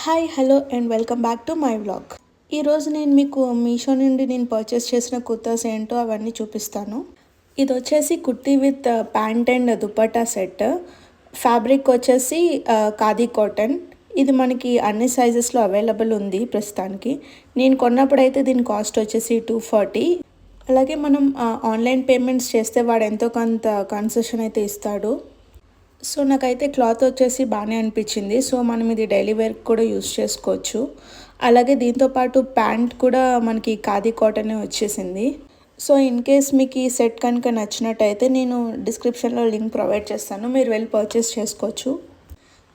Hi hello and welcome back to my vlog. ఈరోజు నేను మీకు మీషో నుండి పర్చేస్ చేసిన కుర్తాస్ ఏంటో అవన్నీ చూపిస్తాను. ఇది వచ్చేసి kurti with pant and dupatta set. Fabric వచ్చేసి ఖాదీ కాటన్. ఇది మనకి అన్ని సైజెస్లో అవైలబుల్ ఉంది ప్రస్తుతానికి. నేను కొన్నప్పుడైతే దీని కాస్ట్ వచ్చేసి 240. అలాగే మనం ఆన్లైన్ పేమెంట్స్ చేస్తే వాడు ఎంతో కొంత కన్సెషన్ అయితే ఇస్తాడు. సో నాకైతే క్లాత్ వచ్చేసి బాగానే అనిపించింది. సో మనం ఇది డైలీ వేర్కి కూడా యూస్ చేసుకోవచ్చు. అలాగే దీంతోపాటు ప్యాంట్ కూడా మనకి ఖాదీ కాటనే వచ్చేసింది. సో ఇన్ కేస్ మీకు ఈ సెట్ కనుక నచ్చినట్టయితే నేను డిస్క్రిప్షన్లో లింక్ ప్రొవైడ్ చేస్తాను, మీరు వెళ్ళి పర్చేస్ చేసుకోవచ్చు.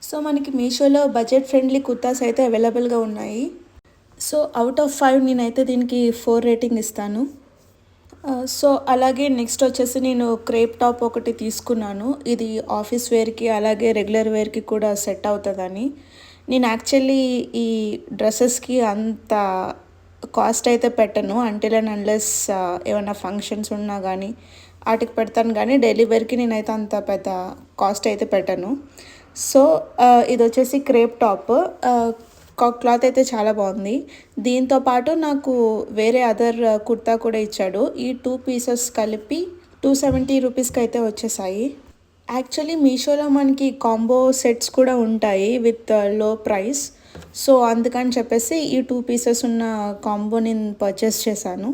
సో మనకి మీషోలో బడ్జెట్ ఫ్రెండ్లీ కుర్తాస్ అయితే అవైలబుల్గా ఉన్నాయి. సో అవుట్ ఆఫ్ 5 నేనైతే దీనికి 4 రేటింగ్ ఇస్తాను. సో అలాగే నెక్స్ట్ వచ్చేసి నేను క్రేప్ టాప్ ఒకటి తీసుకున్నాను. ఇది ఆఫీస్ వేర్కి అలాగే రెగ్యులర్ వేర్కి కూడా సెట్ అవుతుందని. నేను యాక్చువల్లీ ఈ డ్రెస్సెస్కి అంత కాస్ట్ అయితే పెట్టను అంటిల్ అండ్ అన్లెస్ ఏమైనా ఫంక్షన్స్ ఉన్నా కానీ వాటికి పెడతాను, కానీ డైలీ వేర్కి నేనైతే అంత పెద్ద కాస్ట్ అయితే పెట్టను. సో ఇది వచ్చేసి క్రేప్ టాప్. క్లాత్ అయితే చాలా బాగుంది. దీంతో పాటు నాకు వేరే అదర్ కుర్తా కూడా ఇచ్చాడు. ఈ 2 పీసెస్ కలిపి 270 రూపీస్కి అయితే వచ్చేసాయి. యాక్చువల్లీ మీషోలో మనకి కాంబో సెట్స్ కూడా ఉంటాయి విత్ లో ప్రైస్. సో అందుకని చెప్పేసి ఈ 2 పీసెస్ ఉన్న కాంబో నేను పర్చేస్ చేశాను.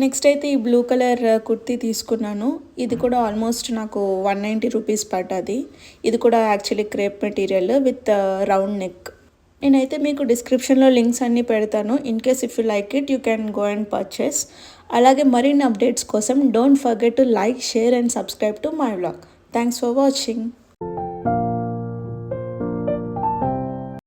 నెక్స్ట్ అయితే ఈ బ్లూ కలర్ కుర్తీ తీసుకున్నాను. ఇది కూడా ఆల్మోస్ట్ నాకు 190 రూపీస్ పడ్డది. ఇది కూడా actually crepe material with round neck. నేనైతే మీకు డిస్క్రిప్షన్లో లింక్స్ అన్నీ పెడతాను. In case if you like it you can go and purchase. అలాగే మరిన్ని అప్డేట్స్ కోసం don't forget to like, share and subscribe to my vlog. Thanks for watching.